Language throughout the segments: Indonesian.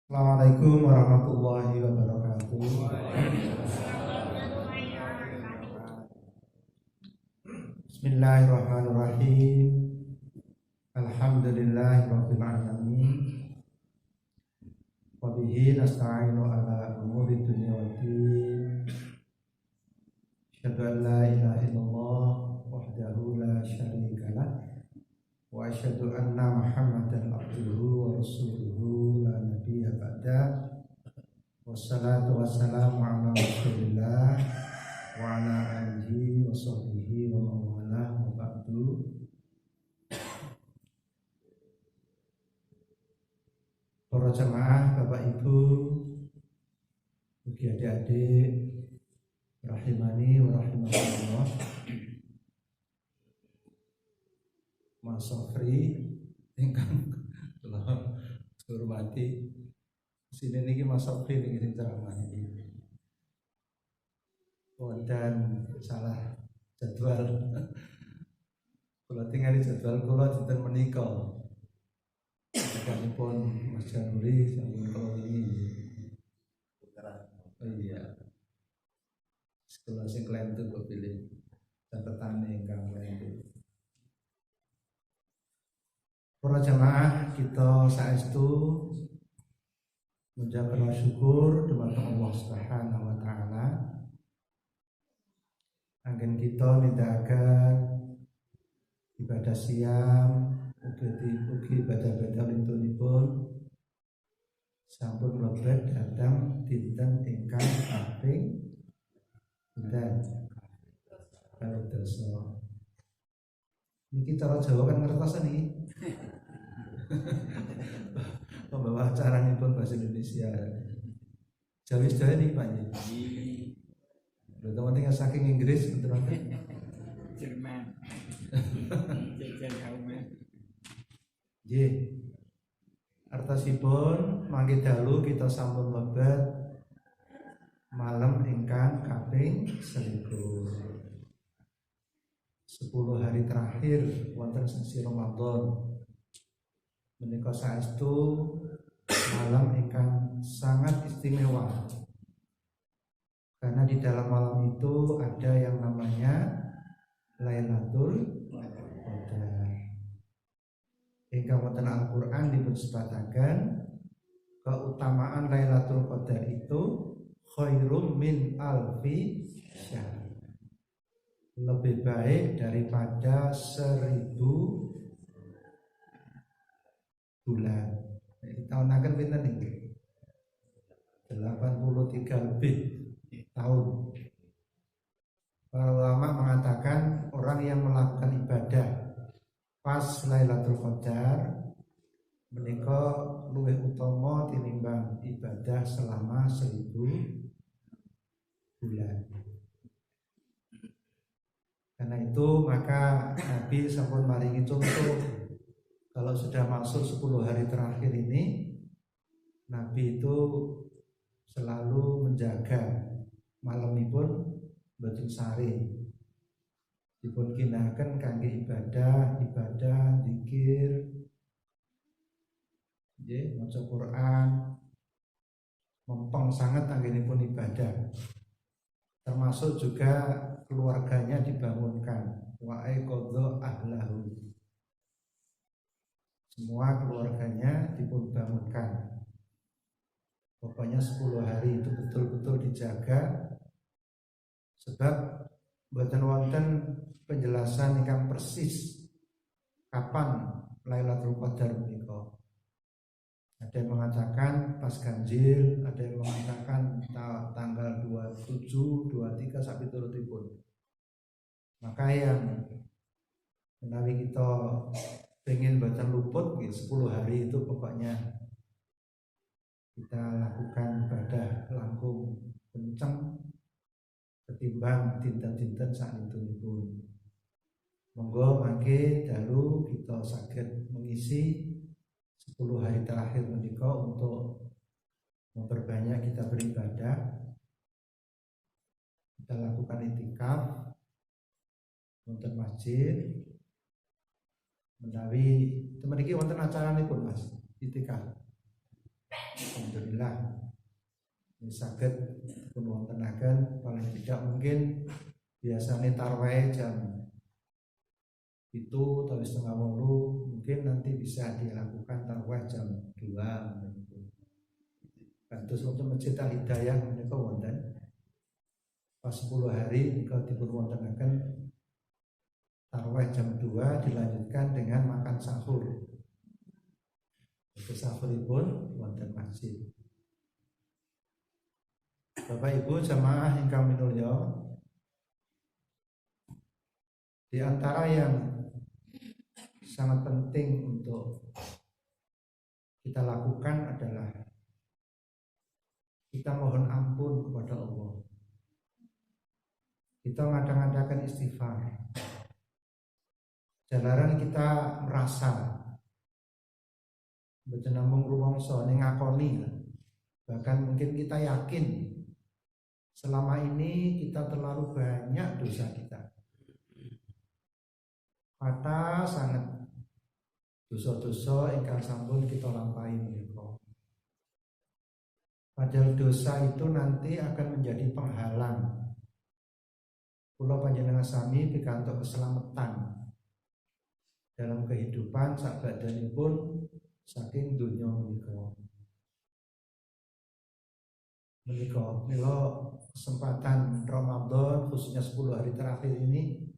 Assalamualaikum warahmatullahi wabarakatuh. Bismillahirrahmanirrahim. Alhamdulillahirabbil alamin. Wa bihi nasta'inu ala umuri dunya waddin. Asyhadu an la ilaha illallah wahdahu la syarika lah. Wa asyhadu anna Muhammadan abduhu wa rasuluhu la nabiyya ba'da. Wassalatu wassalamu ala Rasulillah wa ala alihi wa sahbihi wa mawalah wa ba'du. Para jamaah, Bapak Ibu, bagi adik-adik rahimani wa rahimakumullah. Mas Sofri ingkang kula hormati. Sini niki Mas Sofri niki sing ceramah niki. Dan salah jadwal. Kula tinggali jadwal kula dinten menika. Sekalipun Mas Januri sampun kula ini. Oh iya. Sekolah sing klentu kok pilih catetane ingkang klentu. Para jamaah, kita saestu mengucapkan syukur dumateng Allah Subhanahu wa taala. Anggen kita nindakaken ibadah siam ugi ibadah-ibadah lintunipun sampun mlebet dhateng dinten ingkang kaping pinten kalih dasa. Niki cara Jawa kan ngertos niki. Pembawa acara ini pun bahasa Indonesia. Jawa ini Pak ya. Teman-teman saking Inggris teman-teman. Jerman. J. Artosipun mangke dalu kita sampun mlebet malam ingkang kaping 1000. 10 hari terakhir wonten sasi Ramadan. Menika saestu malam ingkang sangat istimewa. Karena di dalam malam itu ada yang namanya Lailatul Qadar. Ingkang wonten Al-Qur'an dipunsebataken keutamaan Lailatul Qadar itu khairum min alfi syahr. Lebih baik daripada 1000 bulan. Tahun akan pinten iki? 83 lebih tahun. Para ulama mengatakan orang yang melakukan ibadah pas Lailatul Qadar menika luwih utama tinimbang ibadah selama 1000 bulan. Karena itu maka Nabi sampun maringi contoh. Kalau sudah masuk 10 hari terakhir ini, Nabi itu selalu menjaga malamipun boten sare. Dipun ginakaken kangge ibadah, zikir, nggih, maca Quran, mempeng sangat anggenipun ibadah. Termasuk juga keluarganya dibangunkan, wa aiqadha ahlahu. Semua keluarganya dibangunkan. Pokoknya 10 hari itu betul-betul dijaga. Sebab boten wonten penjelasan ingkang persis kapan Lailatul Qadar menika. Ada yang mengatakan pas ganjil, ada yang mengatakan tanggal 27, 23 sampai turutipun. Maka yang menawi kita pengen boten luput 10 hari itu pokoknya kita lakukan ibadah langkung kenceng ketimbang dinten-dinten sakniki. Monggo mangke dalu kita saged mengisi 10 hari terakhir menika untuk memperbanyak kita beribadah. Kita lakukan itikaf wonten masjid. Menawi temen iki wonten acaranipun Mas, itikaf. Alhamdulillah ini saged pun wontenaken paling tidak mungkin biasanya tarweh jam itu atau setengah 8 mungkin nanti bisa dilakukan tarweh jam 2 Terus untuk Masjid Al Hidayah menika wonten pas 10 hari kalau dipun wontenaken tarweh jam 2 dilanjutkan dengan makan sahur. Sahuripun wonten masjid. Bapak Ibu jamaah ingkang minulya, di antara yang sangat penting untuk kita lakukan adalah kita mohon ampun kepada Allah. Kita ngadang-adakan istighfar. Jalaran kita merasa mboten namung rumangsa ning ngakoni, bahkan mungkin kita yakin selama ini kita terlalu banyak dosa kita. Kata sangat dosa-dosa ingkang sampun kita lampahi menika. Padahal dosa itu nanti akan menjadi penghalang kula panjenengan sami pikantuk keselamatan dalam kehidupan sabadanipun saking dunya menika. Mila kesempatan Ramadan khususnya 10 hari terakhir ini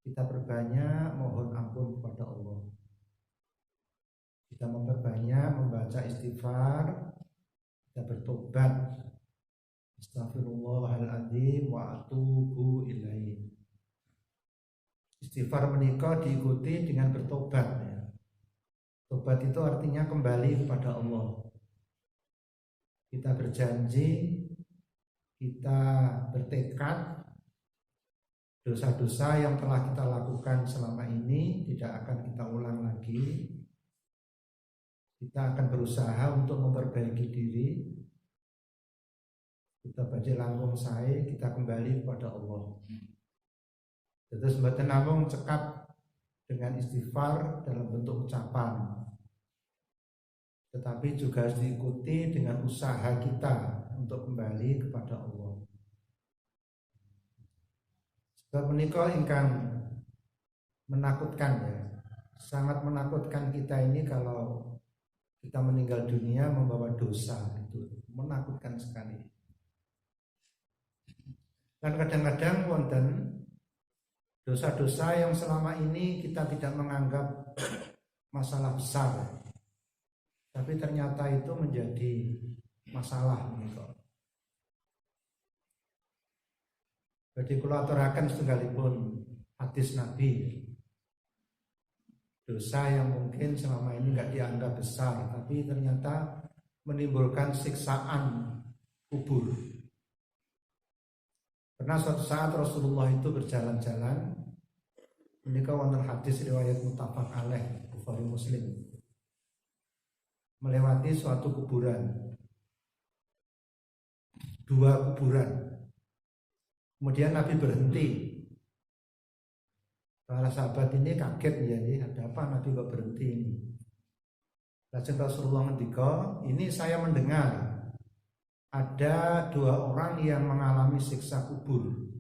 kita perbanyak mohon ampun kepada Allah. Kita memperbanyak membaca istighfar, kita bertobat. Astaghfirullahaladzim wa atubu ilaih. Istighfar menika diikuti dengan bertobat ya. Tobat itu artinya kembali kepada Allah. Kita berjanji, kita bertekad dosa-dosa yang telah kita lakukan selama ini tidak akan kita ulang lagi. Kita akan berusaha untuk memperbaiki diri. Kita baca langkung sae, kita kembali kepada Allah. Terus mboten namung cekap dengan istighfar dalam bentuk ucapan, tetapi juga harus diikuti dengan usaha kita untuk kembali kepada Allah. Sebab menika ingkang menakutkan ya, sangat menakutkan kita ini kalau kita meninggal dunia membawa dosa, itu menakutkan sekali. Dan kadang-kadang wonten dosa-dosa yang selama ini kita tidak menganggap masalah besar, tapi ternyata itu menjadi masalah menika. Jadi kula aturaken setunggalipun hadis Nabi, dosa yang mungkin selama ini nggak dianggap besar, tapi ternyata menimbulkan siksaan kubur. Karena suatu saat Rasulullah itu berjalan-jalan, menika wonten hadis riwayat muttafaq alaih Bukhari Muslim, melewati suatu kuburan, 2 kuburan. Kemudian Nabi berhenti. Para sahabat ini kaget ya, ada apa Nabi kok berhenti ini? Lajeng Rasulullah ngendika, ini saya mendengar ada 2 orang yang mengalami siksa kubur.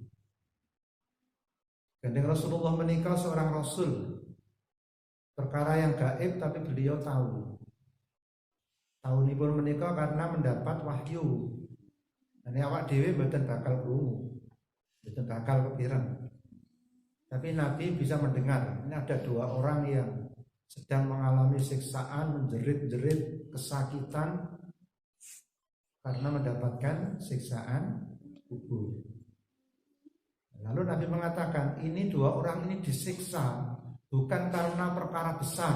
Gandeng Rasulullah menikah seorang Rasul, perkara yang gaib tapi beliau tahu. Tahu ini pun menikah karena mendapat wahyu. Dan awak dewi mboten bakal krungu, mboten bakal kepiren. Tapi Nabi bisa mendengar, ini ada 2 orang yang sedang mengalami siksaan, menjerit-jerit, kesakitan karena mendapatkan siksaan kubur. Lalu Nabi mengatakan, ini 2 orang ini disiksa bukan karena perkara besar,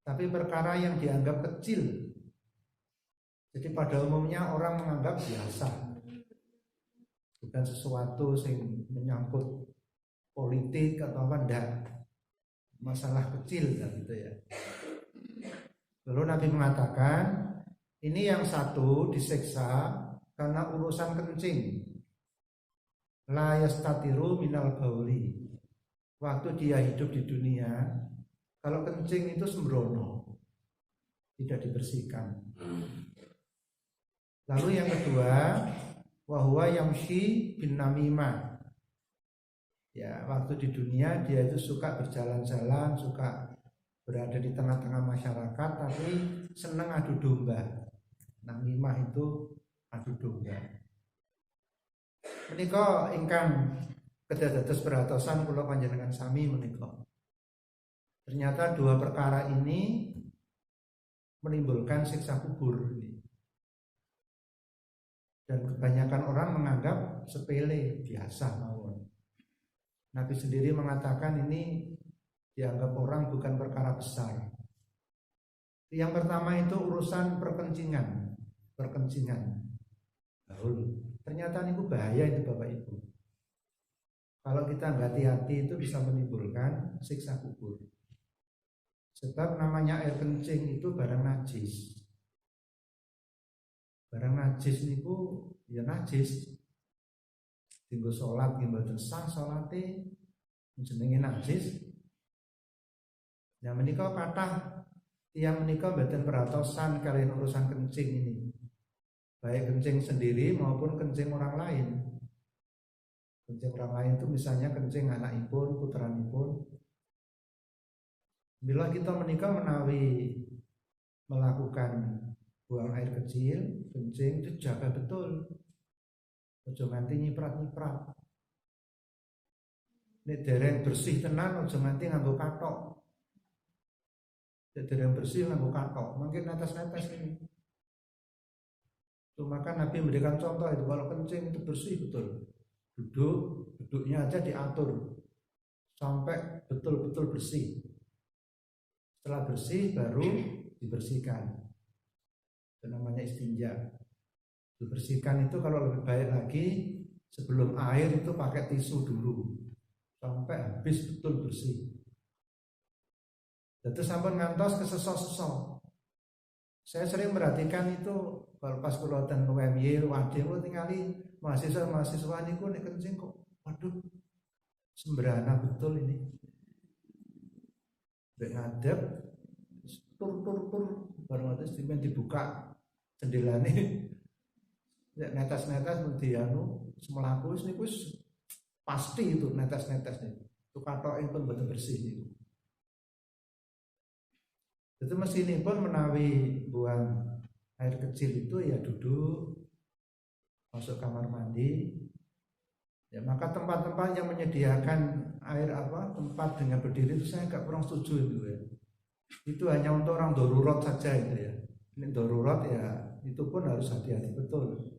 tapi perkara yang dianggap kecil. Jadi pada umumnya orang menganggap biasa, bukan sesuatu yang menyangkut politik atau apa, enggak, masalah kecil gitu ya. Lalu Nabi mengatakan, ini yang satu disiksa karena urusan kencing, la yastatiru minal bauli. Waktu dia hidup di dunia, kalau kencing itu sembrono, tidak dibersihkan. Lalu yang kedua, wa huwa yamshi bin namimah. Ya, waktu di dunia dia itu suka berjalan-jalan, suka berada di tengah-tengah masyarakat, tapi senang adu domba. Namimah itu adu domba. Menika ingkang kedados beratosan kula panjenengan sami menika. Ternyata dua perkara ini menimbulkan siksa kubur ini. Dan kebanyakan orang menganggap sepele, biasa mawon. Nabi sendiri mengatakan ini dianggap orang bukan perkara besar. Yang pertama itu urusan perkencingan. Ternyata ini bahaya itu Bapak Ibu. Kalau kita nggak hati-hati itu bisa menimbulkan siksa kubur. Sebab namanya air kencing itu barang najis. Barang najis niku ya najis. Tinggal sholat nggih mboten sah salate jenenge najis. Nah menika kathah tiyang menika mboten perhatosan kalian urusan kencing ini. Baik kencing sendiri maupun kencing orang lain. Kencing orang lain itu misalnya kencing anakipun, putranipun. Bila kita menikah menawi melakukan buang air kecil, kencing itu jaga betul. Ojo nganti nyiprat-nyiprat. Nek dereng bersih tenan ojo nganti nganggo kathok. Nek dereng bersih nganggo kathok, mungkin netes-netes ini. Itu maka Nabi memberikan contoh itu kalau kencing itu bersih betul. Duduknya aja diatur sampai betul-betul bersih. Setelah bersih baru dibersihkan. Itu namanya istinja. Dibersihkan itu kalau lebih baik lagi sebelum air itu pakai tisu dulu sampai habis betul bersih. Terus sampun ngantos kesesok-sesok. Saya sering merhatikan itu kalau pas kula ten UMY wadhe kula tingali mahasiswa niku nek kencing kok waduh sembrana betul ini. Nek ngadep tur bareng atus dibuka jendelane. Ya netes-netes mesti anu semelaku niku pasti itu netes-netes niku. Itu kathoke pun betul bersih niku. Itu mesinipun menawi buang air kecil itu ya duduk masuk kamar mandi. Ya maka tempat-tempat yang menyediakan air tempat dengan berdiri itu saya agak kurang setuju itu ya. Itu hanya untuk orang darurat saja itu ya. Ini darurat ya itu pun harus hati-hati betul.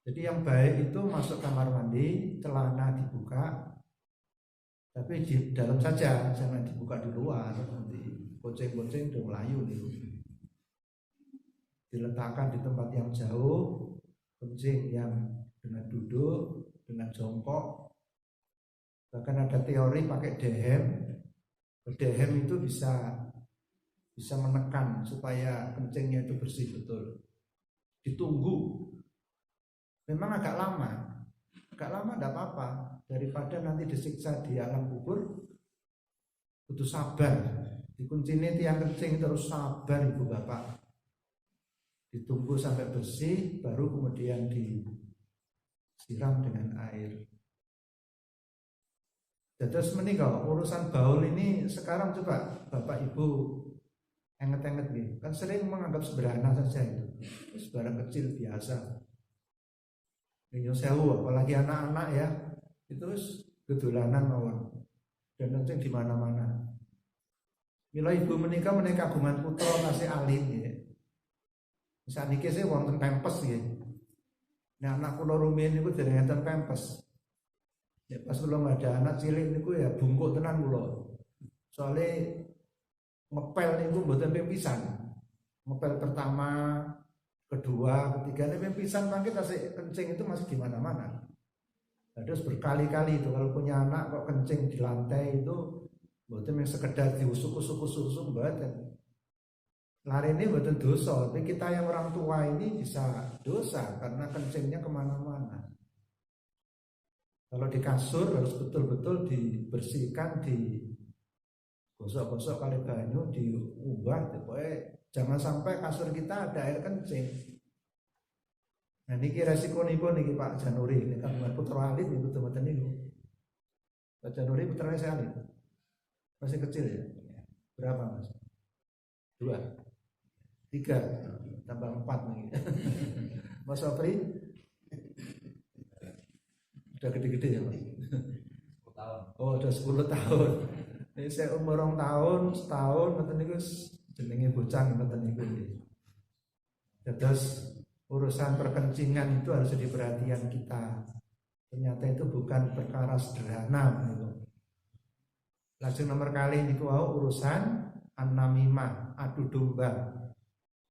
Jadi yang baik itu masuk kamar mandi, celana dibuka, tapi di dalam saja, jangan dibuka di luar. Nanti bonceng-bonceng udah melayu nih. Diletakkan di tempat yang jauh, kencing yang dengan duduk, dengan jongkok. Bahkan ada teori pakai dehem. Dehem itu bisa menekan supaya kencingnya itu bersih betul. Ditunggu. Memang agak lama tidak apa-apa daripada nanti disiksa di alam kubur. Butuh sabar. Dikuncini tiang kencing terus sabar ibu bapak. Ditunggu sampai bersih, baru kemudian disiram dengan air. Terus menikah urusan baul ini sekarang coba bapak ibu enget-enget nih, kan sering menganggap sederhana saja itu, barang kecil biasa. Ini sewu, apalagi anak-anak ya, itu terus gedulanan mawon dan kencing di mana-mana. Mila ibu menikah kagungan putra kasih alim ya. Saat ini saya wonten pempes ya. Nah anak kula rumiyin niku dereng enten pempes. Ya pas kula ada anak cilik niku ya bungkuk tenan kula. Soalnya ngepel niku mboten ping pisan. Ngepel pertama, kedua, ketiga ini pisan bangkit tasik kencing itu masih di mana-mana. Terus berkali-kali itu kalau punya anak kok kencing di lantai itu mboten yang sekedar diusuk-usuk mboten. Lari ini mboten dosa, tapi kita yang orang tua ini bisa dosa karena kencingnya kemana-mana. Kalau di kasur harus betul-betul dibersihkan, gosok-gosok kali banyu diubah, pokoknya jangan sampai kasur kita ada air kencing. Nah niki resiko niku niki Pak Januri, ini kan putra alit niku teman-teman niku. Pak Januri putra saya alit, masih kecil ya. Berapa Mas? 2, 3, tambah 4 nih. Mas Sofri udah gede-gede ya Mas? 10 tahun. Oh udah 10 tahun. Ini saya umur 2 tahun, setahun, nonton niku jenenge bocah nonton niku. Terus urusan perkencingan itu harus jadi perhatian kita. Ternyata itu bukan perkara sederhana gitu. Langsung nomor kali niku urusan an-namimah, adu domba.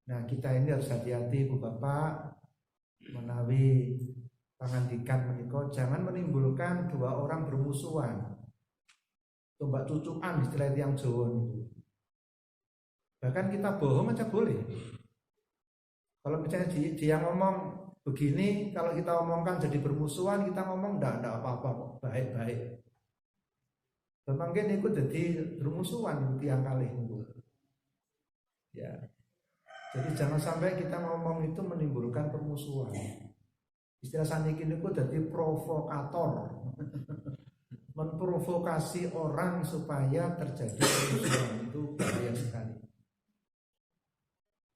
Nah kita ini harus hati-hati Bu Bapak menawi pangandikan menika, jangan menimbulkan 2 orang bermusuhan. Tombak cucukan istilah yang Jawa itu. Bahkan kita bohong aja boleh. Kalau misalnya dia ngomong begini, kalau kita omongkan jadi bermusuhan, kita ngomong enggak apa-apa kok, baik-baik. Mungkin itu jadi bermusuhan itu yang kali itu. Ya. Jadi jangan sampai kita ngomong itu menimbulkan permusuhan. Istilah saniki niku jadi provokator. Memprovokasi orang supaya terjadi permusuhan, itu bahaya sekali.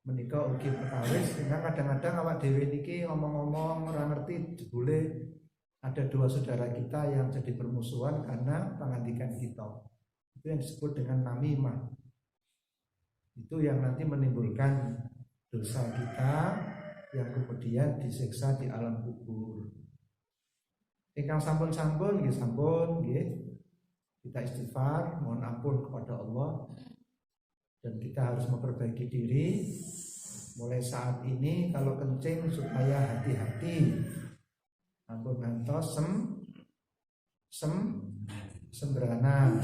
Menika ugi perkawis, sehingga kadang-kadang awak dhewe niki ngomong-ngomong ora ngerti jebule ada 2 saudara kita yang jadi bermusuhan karena pangandikan kita. Itu yang disebut dengan namimah. Itu yang nanti menimbulkan dosa kita yang kemudian disiksa di alam kubur. Ingkang sampun-sampun nggih sampun nggih. Kita istighfar, mohon ampun kepada Allah, dan kita harus memperbaiki diri. Mulai saat ini kalau kencing supaya hati-hati. Ampun ngantos sembrana.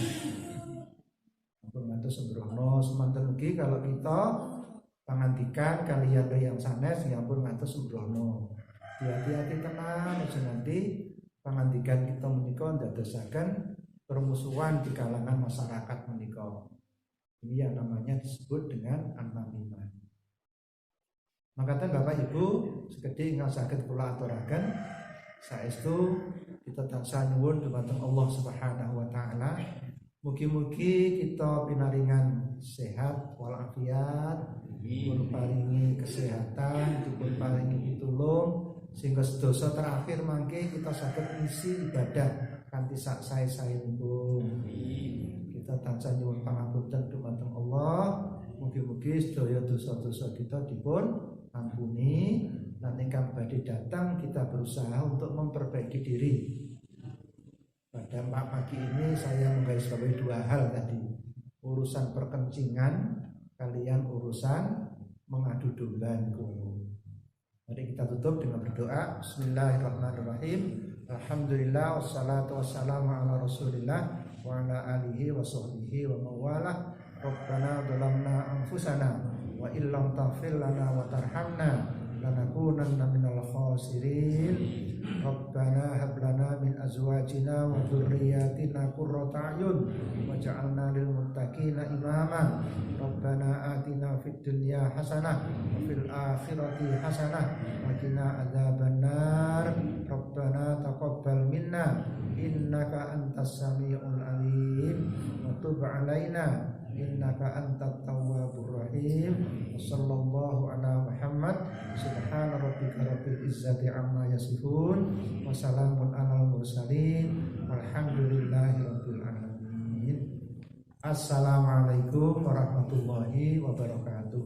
Ampun ngantos sembrono semanten ugi kalau kita pangandikan kalian yang sanes ya ampun ngantos sembrono. Hati-hati tenan aja nanti pangandikan kita menika ndadosaken permusuhan di kalangan masyarakat menika. Ini yang namanya disebut dengan an-namimah. Maka Bapak Ibu sekedhik ingkang saged kula aturaken saestu kita tansah nyuwun dumateng Allah Subhanahu wa taala mugi-mugi kita pinaringan sehat walafiat, dipun paringi kesehatan, dipun paringi pitulung sehingga sedoso terakhir mangke kita saged ngisi ibadah kanthi sak sae-saenipun. Kita tansah nyuwun pangapunten dumateng Allah, mugi-mugi sedaya dosa-dosa kita dipun ampuni. Dan ingkang badhe datang kita berusaha untuk memperbaiki diri. Pada pagi ini saya menggarisbawahi 2 hal tadi, urusan perkencingan kalian urusan mengadu domba. Mari kita tutup dengan berdoa. Bismillahirrahmanirrahim. Alhamdulillah wassalatu wassalamu ala Rasulillah wa ala alihi wa sahbihi wa mawalah. Rabbana dhalamna anfusana wa illam taghfir lana wa tarhamna lanakunanna minal khasirin. Rabbana hab lana min azwajina wa dhurriyyatina qurrata a'yun waj'alna lil muttaqina imama. Rabbana atina fid dunya hasanah wa fil akhirati hasanah wa qina adzabannar. Rabbana taqabbal minna innaka antas samiul alim wa tub 'alaina innaka antat tawwabur rahim. Sallallahu ala Muhammad. Subhana rabbika rabbil izzati amma yasifun wa salamun alal mursalin walhamdulillahi rabbil alamin. Assalamualaikum warahmatullahi wabarakatuh.